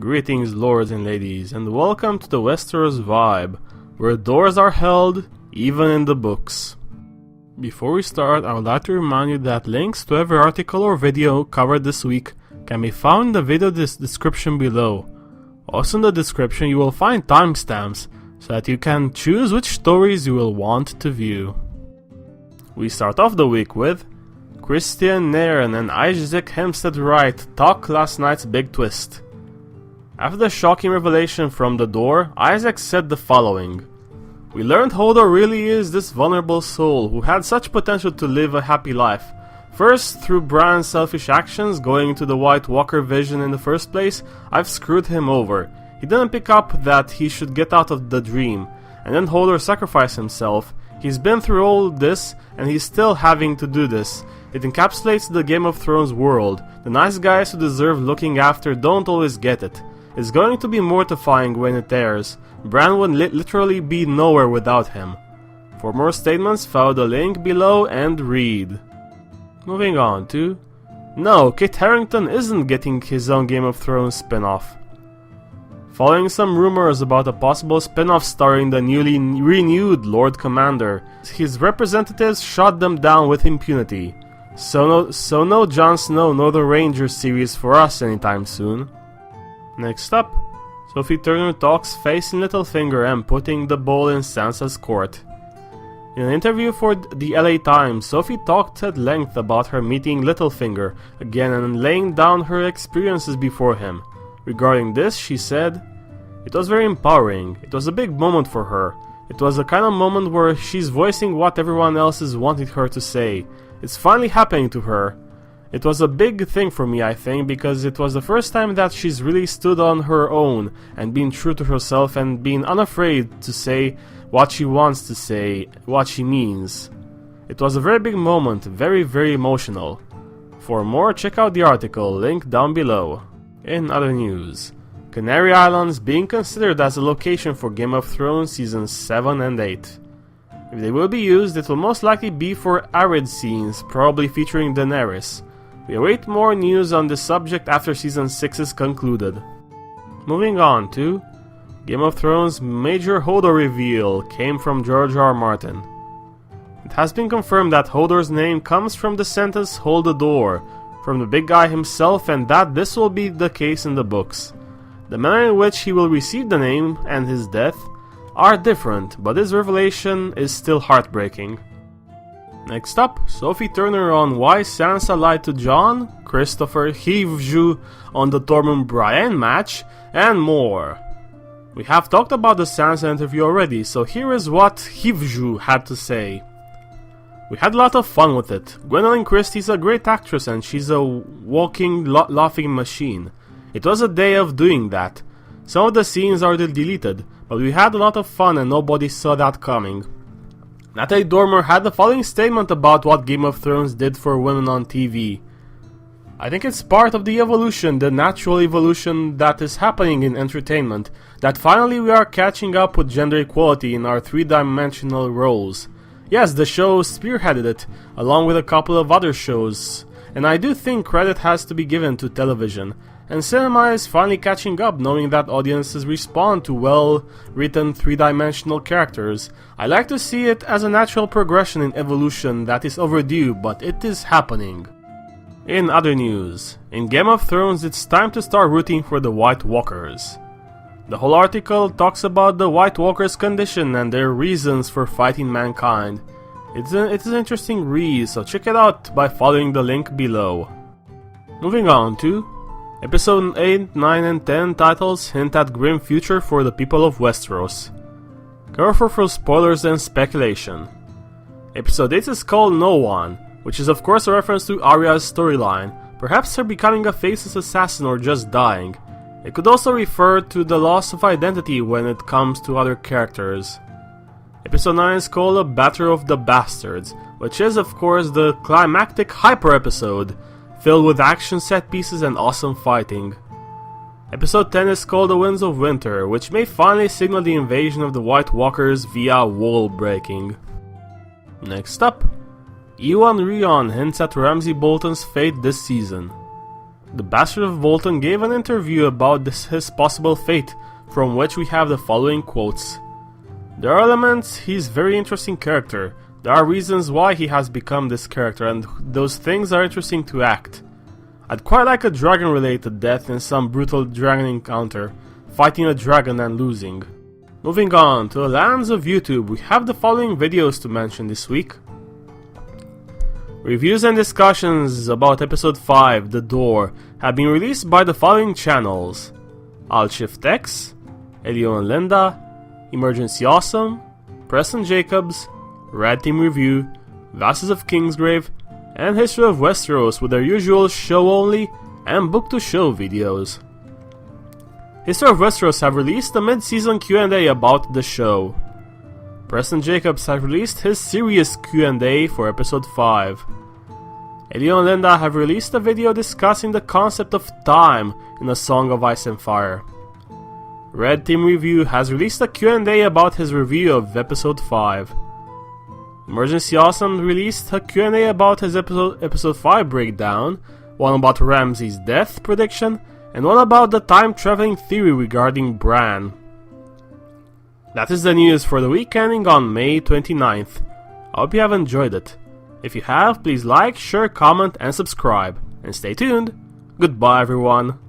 Greetings lords and ladies, and welcome to the Westeros vibe, where doors are held, even in the books. Before we start, I would like to remind you that links to every article or video covered this week can be found in the video description below. Also in the description you will find timestamps, so that you can choose which stories you will want to view. We start off the week with Christian Nairn and Isaac Hempstead Wright talk last night's big twist. After the shocking revelation from the door, Isaac said the following: "We learned Hodor really is this vulnerable soul who had such potential to live a happy life. First, through Bran's selfish actions, going into the White Walker vision in the first place, I've screwed him over. He didn't pick up that he should get out of the dream, and then Hodor sacrificed himself. He's been through all this, and he's still having to do this. It encapsulates the Game of Thrones world. The nice guys who deserve looking after don't always get it. It's going to be mortifying when it airs. Bran would literally be nowhere without him." For more statements, follow the link below and read. Moving on to... No, Kit Harington isn't getting his own Game of Thrones spin-off. Following some rumors about a possible spin-off starring the newly renewed Lord Commander, his representatives shot them down with impunity. So no Jon Snow nor the Rangers series for us anytime soon. Next up, Sophie Turner talks facing Littlefinger and putting the ball in Sansa's court. In an interview for the LA Times, Sophie talked at length about her meeting Littlefinger again and laying down her experiences before him. Regarding this, she said, "It was very empowering. It was a big moment for her. It was the kind of moment where she's voicing what everyone else is wanting her to say. It's finally happening to her. It was a big thing for me, I think, because it was the first time that she's really stood on her own and been true to herself and been unafraid to say what she wants to say, what she means. It was a very big moment, very, very emotional." For more, check out the article, link down below. In other news, Canary Islands being considered as a location for Game of Thrones Seasons 7 and 8. If they will be used, it will most likely be for arid scenes, probably featuring Daenerys. We await more news on this subject after Season 6 is concluded. Moving on to... Game of Thrones major Hodor reveal came from George R. R. Martin. It has been confirmed that Hodor's name comes from the sentence "hold the door" from the big guy himself, and that this will be the case in the books. The manner in which he will receive the name and his death are different, but his revelation is still heartbreaking. Next up, Sophie Turner on why Sansa lied to Jon, Christopher Hivju on the Tormund Brienne match, and more. We have talked about the Sansa interview already, so here is what Hivju had to say. "We had a lot of fun with it. Gwendolyn Christie's a great actress and she's a walking laughing machine. It was a day of doing that. Some of the scenes are deleted, but we had a lot of fun and nobody saw that coming." Natalie Dormer had the following statement about what Game of Thrones did for women on TV. "I think it's part of the evolution, the natural evolution that is happening in entertainment, that finally we are catching up with gender equality in our three-dimensional roles. Yes, the show spearheaded it, along with a couple of other shows, and I do think credit has to be given to television. And cinema is finally catching up, knowing that audiences respond to well-written three-dimensional characters. I like to see it as a natural progression in evolution that is overdue, but it is happening." In other news, in Game of Thrones it's time to start rooting for the White Walkers. The whole article talks about the White Walkers' condition and their reasons for fighting mankind. It's an interesting read, so check it out by following the link below. Moving on to... Episode 8, 9 and 10 titles hint at grim future for the people of Westeros. Careful for spoilers and speculation. Episode 8 is called No One, which is of course a reference to Arya's storyline, perhaps her becoming a faceless assassin or just dying. It could also refer to the loss of identity when it comes to other characters. Episode 9 is called A Battle of the Bastards, which is of course the climactic hyper episode, filled with action set pieces and awesome fighting. Episode 10 is called The Winds of Winter, which may finally signal the invasion of the White Walkers via wall breaking. Next up, Ewan Rion hints at Ramsay Bolton's fate this season. the Bastard of Bolton gave an interview about his possible fate, from which we have the following quotes. There are elements, he's a very interesting character. There are reasons why he has become this character, and those things are interesting to act. I'd quite like a dragon-related death in some brutal dragon encounter, fighting a dragon and losing. Moving on to the lands of YouTube, we have the following videos to mention this week. Reviews and discussions about episode 5, The Door, have been released by the following channels: AltShiftX, Elio and Linda, Emergency Awesome, Preston Jacobs, Red Team Review, Vassals of Kingsgrave, and History of Westeros with their usual show-only and book-to-show videos. History of Westeros have released a mid-season Q&A about the show. Preston Jacobs have released his serious Q&A for episode 5. Elio and Linda have released a video discussing the concept of time in A Song of Ice and Fire. Red Team Review has released a Q&A about his review of episode 5. Emergency Awesome released a Q&A about his episode 5 breakdown, one about Ramsay's death prediction, and one about the time-traveling theory regarding Bran. That is the news for the week ending on May 29th. I hope you have enjoyed it. If you have, please like, share, comment, and subscribe. And stay tuned. Goodbye, everyone.